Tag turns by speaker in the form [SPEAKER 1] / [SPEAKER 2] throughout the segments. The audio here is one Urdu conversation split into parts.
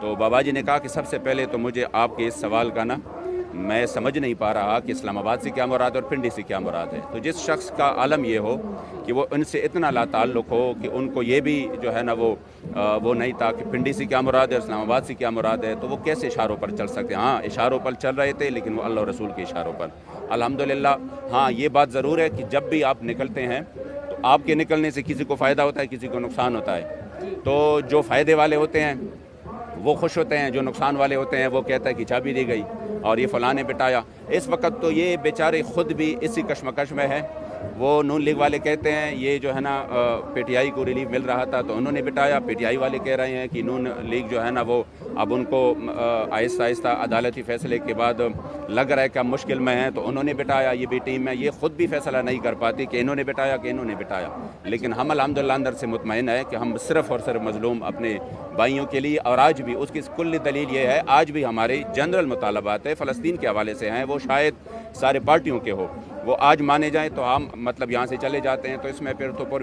[SPEAKER 1] تو بابا جی نے کہا کہ سب سے پہلے تو مجھے آپ کے اس سوال کا نا میں سمجھ نہیں پا رہا کہ اسلام آباد سے کیا مراد ہے اور پنڈی سے کیا مراد ہے. تو جس شخص کا عالم یہ ہو کہ وہ ان سے اتنا لا تعلق ہو کہ ان کو یہ بھی جو ہے نا وہ نہیں تھا کہ پنڈی سے کیا مراد ہے اور اسلام آباد سے کیا مراد ہے, تو وہ کیسے اشاروں پر چل سکتے ہیں؟ ہاں اشاروں پر چل رہے تھے, لیکن وہ اللہ اور رسول کے اشاروں پر. الحمدللہ. ہاں یہ بات ضرور ہے کہ جب بھی آپ نکلتے ہیں تو آپ کے نکلنے سے کسی کو فائدہ ہوتا ہے, کسی کو نقصان ہوتا ہے. تو جو فائدے والے ہوتے ہیں وہ خوش ہوتے ہیں, جو نقصان والے ہوتے ہیں وہ کہتا ہے کہ چابی دی گئی اور یہ فلاں نے بٹایا. اس وقت تو یہ بیچارے خود بھی اسی کشمکش میں ہیں. وہ نون لیگ والے کہتے ہیں یہ جو ہے نا پی ٹی آئی کو ریلیف مل رہا تھا تو انہوں نے بٹایا. پی ٹی آئی والے کہہ رہے ہیں کہ نون لیگ جو ہے نا وہ اب ان کو آہستہ آہستہ عدالتی فیصلے کے بعد لگ رہا ہے کہ مشکل میں ہیں تو انہوں نے بٹایا. یہ بھی ٹیم ہے, یہ خود بھی فیصلہ نہیں کر پاتی کہ انہوں نے بٹایا کہ انہوں نے بٹایا. لیکن ہم الحمدللہ اندر سے مطمئن ہے کہ ہم صرف اور صرف مظلوم اپنے بھائیوں کے لیے, اور آج بھی اس کی کل دلیل یہ ہے آج بھی ہمارے جنرل مطالبات ہے فلسطین کے حوالے سے ہیں, وہ شاید سارے پارٹیوں کے ہو, وہ آج مانے جائیں تو ہم مطلب یہاں سے چلے جاتے ہیں. تو اس میں پھر تو پر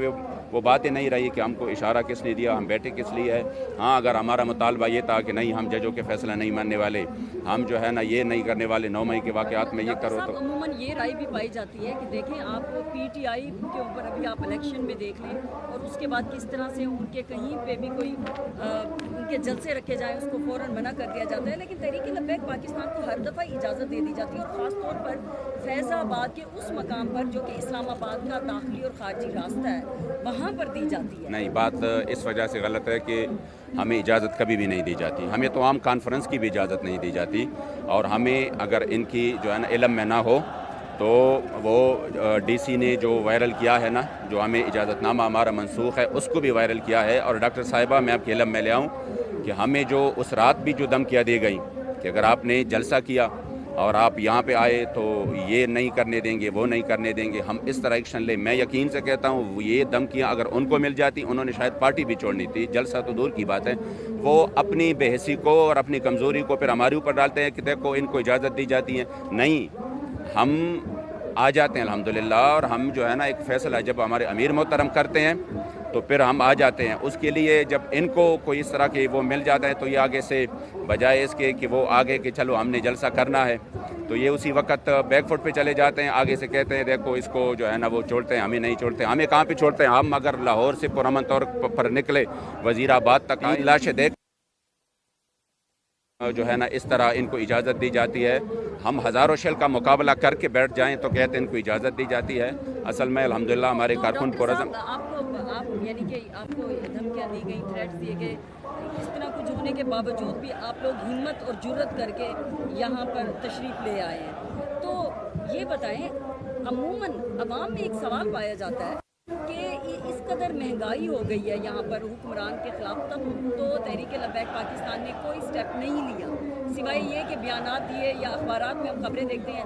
[SPEAKER 1] وہ باتیں نہیں رہی کہ ہم کو اشارہ کس نے دیا, ہم بیٹھے کس لیے ہے. ہاں اگر ہمارا مطالبہ یہ تھا کہ نہیں ہم ججوں کے فیصلہ نہیں ماننے والے, ہم جو ہے نا یہ نہیں کرنے والے 9 مئی کے واقعات میں یہ کرو, تو
[SPEAKER 2] عموماً یہ رائے بھی پائی جاتی ہے کہ دیکھیں آپ پی ٹی آئی کے اوپر ابھی آپ الیکشن میں دیکھ لیں اور اس کے بعد کس طرح سے ان کے کہیں پہ بھی کوئی ان کے جلسے رکھے جائیں اس کو فوراً منع کر دیا جاتا ہے. لیکن تحریک لبیک پاکستان کو ہر دفعہ اجازت دے دی جاتی ہے, اور خاص طور پر فیض آباد کے اس مقام پر جو کہ اسلام آباد کا داخلی اور خارجی راستہ ہے وہاں پر دی جاتی ہے.
[SPEAKER 1] نہیں, بات اس وجہ سے غلط ہے کہ ہمیں اجازت کبھی بھی نہیں دی جاتی. ہمیں تو عام کانفرنس کی بھی اجازت نہیں دی جاتی, اور ہمیں اگر ان کی جو ہے نا علم میں نہ ہو تو وہ ڈی سی نے جو وائرل کیا ہے نا, جو ہمیں اجازت نامہ ہمارا منسوخ ہے اس کو بھی وائرل کیا ہے. اور ڈاکٹر صاحبہ میں آپ کے علم میں لے آؤں کہ ہمیں جو اس رات بھی جو دھمکیاں دی گئیں کہ اگر آپ نے جلسہ کیا اور آپ یہاں پہ آئے تو یہ نہیں کرنے دیں گے, وہ نہیں کرنے دیں گے, ہم اس طرح ایکشن لیں. میں یقین سے کہتا ہوں یہ دھمکیاں اگر ان کو مل جاتی, انہوں نے شاید پارٹی بھی چھوڑنی تھی, جلسہ تو دور کی بات ہے. وہ اپنی بے حسی کو اور اپنی کمزوری کو پھر ہمارے اوپر ڈالتے ہیں کہ دیکھو ان کو اجازت دی جاتی ہے. نہیں, ہم آ جاتے ہیں الحمدللہ, اور ہم جو ہے نا ایک فیصلہ جب ہمارے امیر محترم کرتے ہیں تو پھر ہم آ جاتے ہیں. اس کے لیے جب ان کو کوئی اس طرح کے وہ مل جاتا ہے تو یہ آگے سے بجائے اس کے کہ وہ آگے کہ چلو ہم نے جلسہ کرنا ہے تو یہ اسی وقت بیک فٹ پہ چلے جاتے ہیں, آگے سے کہتے ہیں دیکھو اس کو جو ہے نا وہ چھوڑتے ہیں, ہمیں نہیں چھوڑتے. ہمیں کہاں پہ چھوڑتے ہیں؟ ہم اگر لاہور سے پرامن طور پر نکلے وزیر آباد تک لاشیں دیکھ جو ہے نا اس طرح ان کو اجازت دی جاتی ہے. ہم ہزاروں شل کا مقابلہ کر کے بیٹھ جائیں تو کہتے ہیں ان کو اجازت دی جاتی ہے. اصل میں الحمدللہ ہمارے کارکن پرعزم
[SPEAKER 2] آپ یعنی کہ آپ کو دھمکیاں دی گئی, تھریٹس دیے گئے, اس طرح کچھ ہونے کے باوجود بھی آپ لوگ ہمت اور جرت کر کے یہاں پر تشریف لے آئے ہیں. تو یہ بتائیں, عموماً عوام میں ایک سوال پایا جاتا ہے کہ اس قدر مہنگائی ہو گئی ہے یہاں پر حکمران کے خلاف, تب تو تحریک لبیک پاکستان نے کوئی سٹیپ نہیں لیا سوائے یہ کہ بیانات دیے یا اخبارات میں ہم خبریں دیکھتے ہیں.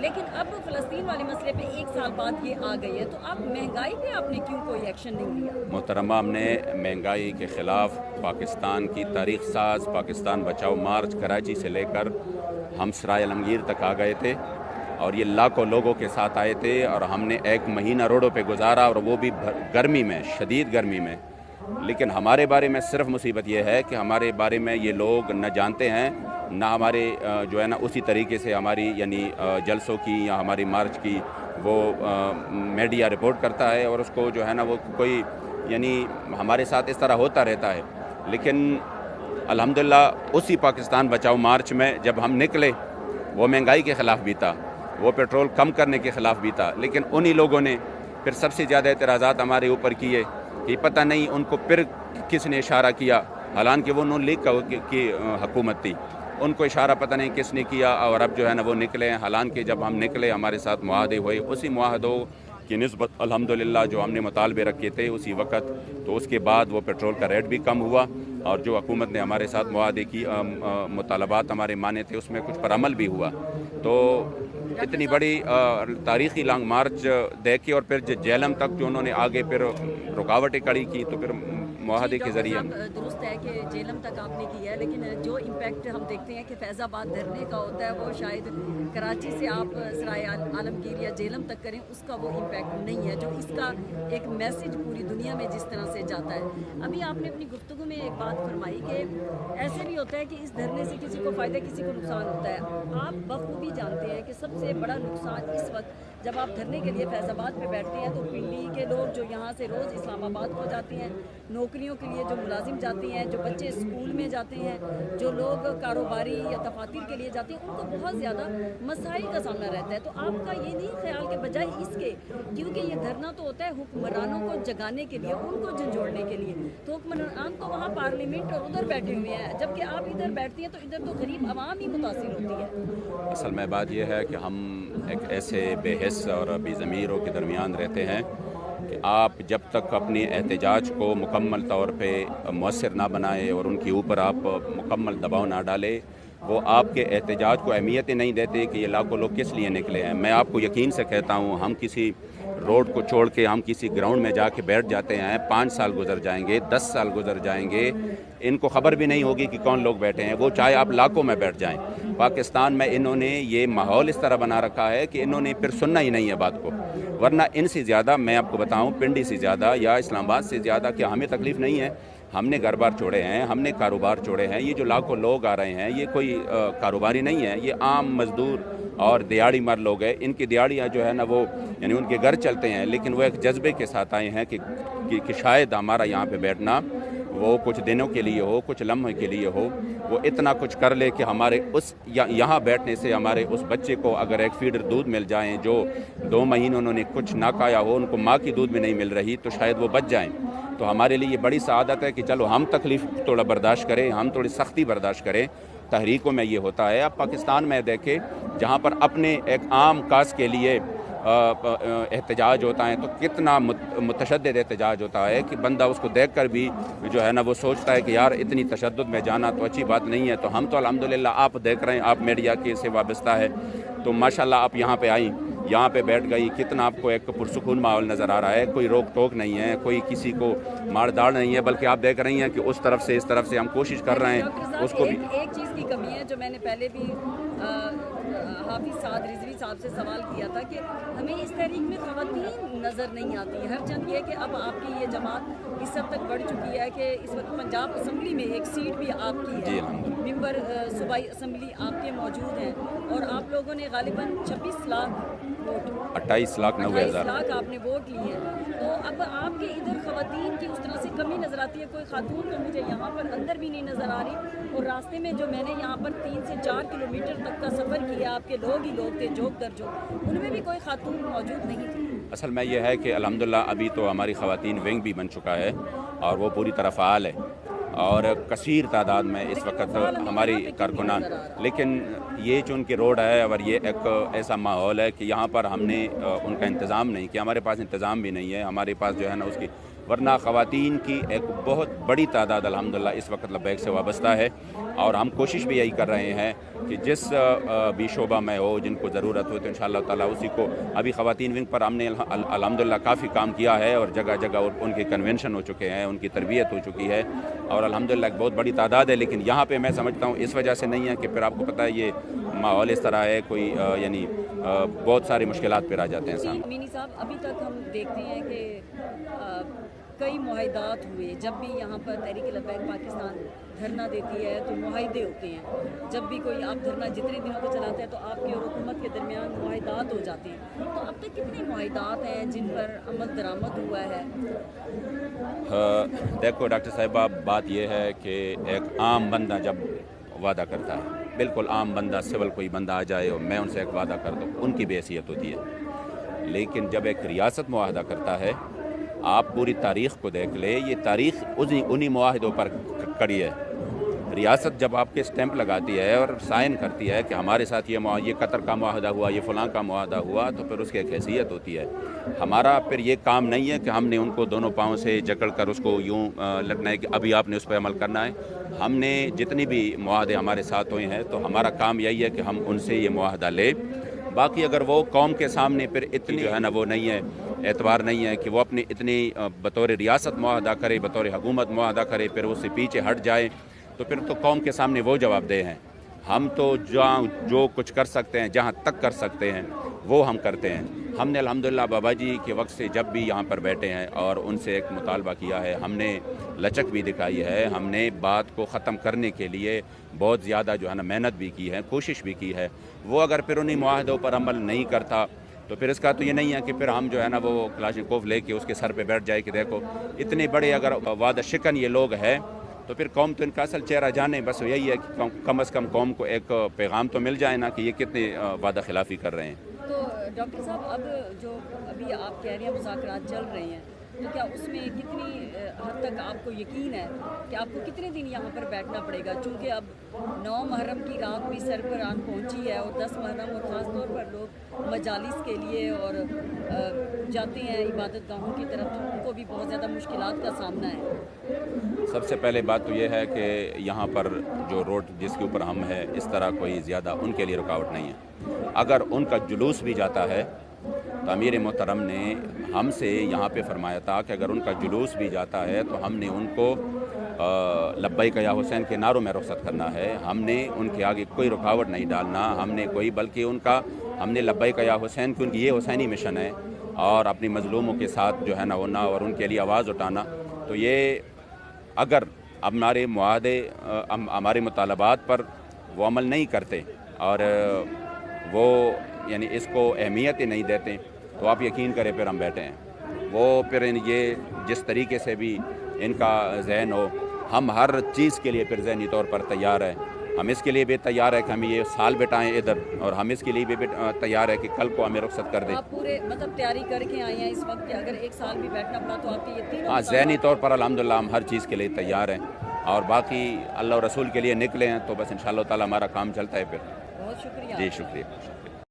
[SPEAKER 2] لیکن اب فلسطین والے مسئلے پہ 1 سال بعد یہ آ گئی ہے, تو اب مہنگائی پہ آپ نے کیوں کوئی ایکشن نہیں لیا؟
[SPEAKER 1] محترمہ, ہم نے مہنگائی کے خلاف پاکستان کی تاریخ ساز پاکستان بچاؤ مارچ کراچی سے لے کر ہم سرائے عالمگیر تک آ گئے تھے, اور یہ لاکھوں لوگوں کے ساتھ آئے تھے, اور ہم نے 1 مہینہ روڈوں پہ گزارا, اور وہ بھی گرمی میں, شدید گرمی میں. لیکن ہمارے بارے میں صرف مصیبت یہ ہے کہ ہمارے بارے میں یہ لوگ نہ جانتے ہیں, نہ ہمارے جو ہے نا اسی طریقے سے ہماری یعنی جلسوں کی یا ہماری مارچ کی وہ میڈیا رپورٹ کرتا ہے, اور اس کو جو ہے نا وہ کوئی یعنی ہمارے ساتھ اس طرح ہوتا رہتا ہے. لیکن الحمدللہ اسی پاکستان بچاؤ مارچ میں جب ہم نکلے, وہ مہنگائی کے خلاف بھی تھا, وہ پیٹرول کم کرنے کے خلاف بھی تھا, لیکن انہی لوگوں نے پھر سب سے زیادہ اعتراضات ہمارے اوپر کیے کہ پتہ نہیں ان کو پھر کس نے اشارہ کیا, حالانکہ وہ نون لیگ کی حکومت تھی, ان کو اشارہ پتہ نہیں کس نے کیا, اور اب جو ہے نا وہ نکلے ہیں. حالانکہ جب ہم نکلے ہمارے ساتھ معاہدے ہوئے, اسی معاہدوں کی نسبت الحمدللہ جو ہم نے مطالبے رکھے تھے اسی وقت, تو اس کے بعد وہ پیٹرول کا ریٹ بھی کم ہوا, اور جو حکومت نے ہمارے ساتھ معاہدے کی مطالبات ہمارے مانے تھے اس میں کچھ پر عمل بھی ہوا. تو اتنی بڑی تاریخی لانگ مارچ دیکھ کے, اور پھر جہلم تک جو انہوں نے آگے پھر رکاوٹیں کھڑی کی, تو پھر معاہدے کے ذریعے
[SPEAKER 2] درست ہے کہ جیلم تک آپ نے کیا ہے، لیکن جو امپیکٹ ہم دیکھتے ہیں کہ فیض آباد دھرنے کا ہوتا ہے وہ شاید کراچی سے آپ سرائے عالمگیر یا جیلم تک کریں اس کا وہ امپیکٹ نہیں ہے جو اس کا ایک میسج پوری دنیا میں جس طرح سے جاتا ہے۔ ابھی آپ نے اپنی گفتگو میں ایک بات فرمائی کہ ایسے بھی ہوتا ہے کہ اس دھرنے سے کسی کو فائدہ کسی کو نقصان ہوتا ہے۔ آپ بخوبی جانتے ہیں کہ سب سے بڑا نقصان اس وقت جب آپ دھرنے کے لیے فیض آباد پہ بیٹھتے ہیں تو پنڈی کے لوگ جو یہاں سے روز اسلام آباد کو جاتے ہیں، نوکریوں کے لیے جو ملازم جاتے ہیں، جو بچے اسکول میں جاتے ہیں، جو لوگ کاروباری یا دفاتر کے لیے جاتے ہیں، ان کو بہت زیادہ مسائل کا سامنا رہتا ہے۔ تو آپ کا یہ نہیں خیال کہ بجائے اس کے، کیونکہ یہ دھرنا تو ہوتا ہے حکمرانوں کو جگانے کے لیے، ان کو جھنجھوڑنے کے لیے، تو حکمران تو وہاں پارلیمنٹ اور ادھر بیٹھے ہوئے ہیں، جبکہ آپ ادھر بیٹھتی ہیں تو ادھر تو غریب عوام ہی متاثر ہوتی ہے۔
[SPEAKER 1] اصل میں بات یہ ہے کہ ہم ایک ایسے بے حس اور بے ضمیروں کے درمیان رہتے ہیں کہ آپ جب تک اپنی احتجاج کو مکمل طور پہ مؤثر نہ بنائے اور ان کے اوپر آپ مکمل دباؤ نہ ڈالے، وہ آپ کے احتجاج کو اہمیت ہی نہیں دیتے کہ یہ لاکھوں لوگ کس لیے نکلے ہیں۔ میں آپ کو یقین سے کہتا ہوں، ہم کسی روڈ کو چھوڑ کے ہم کسی گراؤنڈ میں جا کے بیٹھ جاتے ہیں، 5 سال گزر جائیں گے، 10 سال گزر جائیں گے، ان کو خبر بھی نہیں ہوگی کہ کون لوگ بیٹھے ہیں، وہ چاہے آپ لاکھوں میں بیٹھ جائیں۔ پاکستان میں انہوں نے یہ ماحول اس طرح بنا رکھا ہے کہ انہوں نے پھر سننا ہی نہیں ہے بات کو، ورنہ ان سے زیادہ میں آپ کو بتاؤں، پنڈی سے زیادہ یا اسلام آباد سے زیادہ کہ ہمیں تکلیف نہیں ہے۔ ہم نے گھر بار چھوڑے ہیں، ہم نے کاروبار چھوڑے ہیں، یہ جو لاکھوں لوگ آ رہے ہیں یہ کوئی کاروباری نہیں ہے، یہ عام مزدور اور دیہڑی مر لوگ ہیں۔ ان کی دیہڑیاں جو ہے نا وہ یعنی ان کے گھر چلتے ہیں، لیکن وہ ایک جذبے کے ساتھ آئے ہیں کہ شاید ہمارا یہاں پہ بیٹھنا وہ کچھ دنوں کے لیے ہو، کچھ لمحے کے لیے ہو، وہ اتنا کچھ کر لے کہ ہمارے اس یہاں بیٹھنے سے ہمارے اس بچے کو اگر ایک فیڈر دودھ مل جائیں جو 2 مہینے انہوں نے کچھ نہ کھایا ہو، ان کو ماں کی دودھ بھی نہیں مل رہی، تو شاید وہ بچ جائیں۔ تو ہمارے لیے یہ بڑی سعادت ہے کہ چلو ہم تکلیف تھوڑا برداشت کریں، ہم تھوڑی سختی برداشت کریں۔ تحریکوں میں یہ ہوتا ہے۔ اب پاکستان میں دیکھیں جہاں پر اپنے ایک عام کاز کے لیے احتجاج ہوتا ہے تو کتنا متشدد احتجاج ہوتا ہے کہ بندہ اس کو دیکھ کر بھی جو ہے نا وہ سوچتا ہے کہ یار اتنی تشدد میں جانا تو اچھی بات نہیں ہے۔ تو ہم تو الحمدللہ آپ دیکھ رہے ہیں، آپ میڈیا کے سے وابستہ ہے، تو ماشاءاللہ آپ یہاں پہ آئیں، یہاں پہ بیٹھ گئی، کتنا آپ کو ایک پرسکون ماحول نظر آ رہا ہے، کوئی روک ٹوک نہیں ہے، کوئی کسی کو مار داڑ نہیں ہے، بلکہ آپ دیکھ رہی ہیں کہ اس طرف سے اس طرف سے ہم کوشش کر رہے ہیں اس کو بھی۔
[SPEAKER 2] ایک چیز کی کمی ہے جو میں نے پہلے بھی حافظ سعد رضوی صاحب سے سوال کیا تھا کہ ہمیں اس تحریک میں خواتین نظر نہیں آتی، ہر چند یہ کہ اب آپ کی یہ جماعت اس حد تک بڑھ چکی ہے کہ اس وقت پنجاب اسمبلی میں ایک سیٹ بھی آپ کی ہے، ممبر صوبائی اسمبلی آپ کے موجود ہیں، اور آپ لوگوں نے غالباً 26 لاکھ ووٹ
[SPEAKER 1] 28,90,000
[SPEAKER 2] آپ نے ووٹ لیے ہیں۔ تو اب آپ کے ادھر خواتین کی اس طرح سے کمی نظر آتی ہے، کوئی خاتون تو مجھے یہاں پر اندر بھی نہیں نظر آ رہی، اور راستے میں جو میں نے یہاں پر 3 سے 4 کلومیٹر تک کا سفر کیا، آپ کے لوگ ہی لوگ تھے جوک در جوک، ان میں بھی کوئی خاتون موجود نہیں تھی۔
[SPEAKER 1] اصل میں یہ ہے کہ الحمدللہ ابھی تو ہماری خواتین ونگ بھی بن چکا ہے اور وہ پوری طرح فعال ہے، اور کثیر تعداد میں اس وقت ہماری کارکنان، لیکن یہ جو ان کی روڈ ہے اور یہ ایک ایسا ماحول ہے کہ یہاں پر ہم نے ان کا انتظام نہیں کیا، ہمارے پاس انتظام بھی نہیں ہے، ہمارے پاس جو ہے نا اس کی، ورنہ خواتین کی ایک بہت بڑی تعداد الحمدللہ اس وقت لبیک سے وابستہ ہے، اور ہم کوشش بھی یہی کر رہے ہیں کہ جس بھی شعبہ میں ہو، جن کو ضرورت ہو تو انشاءاللہ تعالیٰ اسی کو، ابھی خواتین ونگ پر ہم نے الحمدللہ کافی کام کیا ہے، اور جگہ جگہ ان کے کنونشن ہو چکے ہیں، ان کی تربیت ہو چکی ہے، اور الحمدللہ ایک بہت بڑی تعداد ہے، لیکن یہاں پہ میں سمجھتا ہوں اس وجہ سے نہیں ہے کہ پھر آپ کو پتہ ہے یہ ماحول اس طرح ہے، کوئی یعنی بہت ساری مشکلات پھر آ جاتے ہیں سامنے۔
[SPEAKER 2] مینی صاحب، ابھی تک ہم دیکھتے ہیں کہ کئی معاہدات ہوئے، جب بھی یہاں پر تحریک لبیک پاکستان دھرنا دیتی ہے تو معاہدے ہوتے ہیں، جب بھی کوئی آپ دھرنا جتنے دنوں کو چلاتے ہیں تو آپ کی اور حکومت کے درمیان معاہدات ہو جاتے ہیں، تو اب تک کتنے معاہدات ہیں جن پر عمل درآمد ہوا ہے؟
[SPEAKER 1] دیکھو ڈاکٹر صاحبہ، بات یہ ہے کہ ایک عام بندہ جب وعدہ کرتا ہے، بالکل عام بندہ، سول کوئی بندہ آ جائے اور میں ان سے ایک وعدہ کر دوں، ان کی بھی حیثیت ہوتی ہے، لیکن جب ایک ریاست معاہدہ کرتا ہے، آپ پوری تاریخ کو دیکھ لے، یہ تاریخ انہی معاہدوں پر کڑی ہے۔ ریاست جب آپ کے سٹیمپ لگاتی ہے اور سائن کرتی ہے کہ ہمارے ساتھ یہ قطر کا معاہدہ ہوا، یہ فلاں کا معاہدہ ہوا، تو پھر اس کی ایک حیثیت ہوتی ہے۔ ہمارا پھر یہ کام نہیں ہے کہ ہم نے ان کو دونوں پاؤں سے جکڑ کر اس کو یوں لگنا ہے کہ ابھی آپ نے اس پہ عمل کرنا ہے۔ ہم نے جتنی بھی معاہدے ہمارے ساتھ ہوئے ہیں تو ہمارا کام یہی ہے کہ ہم ان سے یہ معاہدہ لیں باقی اگر وہ قوم کے سامنے پھر اتنی جو ہے نا وہ نہیں ہے اعتبار نہیں ہے کہ وہ اپنی اتنی بطور ریاست معاہدہ کرے, بطور حکومت معاہدہ کرے, پھر اس سے پیچھے ہٹ جائے, تو پھر تو قوم کے سامنے وہ جواب دہ ہیں. ہم تو جو کچھ کر سکتے ہیں, جہاں تک کر سکتے ہیں وہ ہم کرتے ہیں. ہم نے الحمدللہ بابا جی کے وقت سے جب بھی یہاں پر بیٹھے ہیں اور ان سے ایک مطالبہ کیا ہے, ہم نے لچک بھی دکھائی ہے, ہم نے بات کو ختم کرنے کے لیے بہت زیادہ جو ہے نا محنت بھی کی ہے, کوشش بھی کی ہے. وہ اگر پھر انہیں معاہدوں پر عمل نہیں کرتا تو پھر اس کا تو یہ نہیں ہے کہ پھر ہم جو ہے نا وہ کلاشنکوف لے کے اس کے سر پہ بیٹھ جائے کہ دیکھو اتنے بڑے اگر وعدہ شکن یہ لوگ ہیں تو پھر قوم تو ان کا اصل چہرہ جانے. بس یہی ہے کہ کم از کم قوم کو ایک پیغام تو مل جائے نا کہ یہ کتنے وعدہ خلافی کر رہے ہیں.
[SPEAKER 2] تو ڈاکٹر صاحب, اب جو ابھی آپ کہہ رہے ہیں مذاکرات چل رہے ہیں, تو کیا اس میں کتنی حد تک آپ کو یقین ہے کہ آپ کو کتنے دن یہاں پر بیٹھنا پڑے گا؟ چونکہ اب 9 محرم کی رات بھی سر پر آن پہنچی ہے اور 10 محرم اور خاص طور پر لوگ مجالس کے لیے اور جاتے ہیں عبادت گاہوں کی طرف, تو ان کو بھی بہت زیادہ مشکلات کا سامنا ہے.
[SPEAKER 1] سب سے پہلے بات تو یہ ہے کہ یہاں پر جو روڈ جس کے اوپر ہم ہے اس طرح کوئی زیادہ ان کے لیے رکاوٹ نہیں ہے. اگر ان کا جلوس بھی جاتا ہے تو امیر محترم نے ہم سے یہاں پہ فرمایا تھا کہ اگر ان کا جلوس بھی جاتا ہے تو ہم نے ان کو لبیک یا حسین کے نعروں میں رخصت کرنا ہے. ہم نے ان کے آگے کوئی رکاوٹ نہیں ڈالنا, ہم نے کوئی, بلکہ ہم نے لبیک یا حسین کی, ان کی یہ حسینی مشن ہے اور اپنی مظلوموں کے ساتھ جو ہے نا ہونا اور ان کے لیے آواز اٹھانا. تو یہ اگر ہمارے معاہدے ہمارے مطالبات پر وہ عمل نہیں کرتے اور وہ یعنی اس کو اہمیت ہی نہیں دیتے تو آپ یقین کریں پھر ہم بیٹھے ہیں. وہ پھر یہ جس طریقے سے بھی ان کا ذہن ہو, ہم ہر چیز کے لیے پھر ذہنی طور پر تیار ہیں. ہم اس کے لیے بھی تیار ہے کہ ہم یہ سال بٹائیں ادھر, اور ہم اس کے لیے بھی تیار ہے کہ کل کو ہمیں رخصت کر دیں.
[SPEAKER 2] آپ پورے مطلب تیاری کر کے آئے ہیں اس وقت کہ اگر 1 سال بھی بیٹھنا پڑا تو آپ کے یہ تینوں
[SPEAKER 1] ذہنی طور پر الحمدللہ ہم ہر چیز کے لیے تیار ہیں, اور باقی اللہ اور رسول کے لیے نکلے ہیں تو بس انشاءاللہ تعالی ہمارا کام چلتا ہے پھر.
[SPEAKER 2] بہت شکریہ.
[SPEAKER 1] جی شکریہ.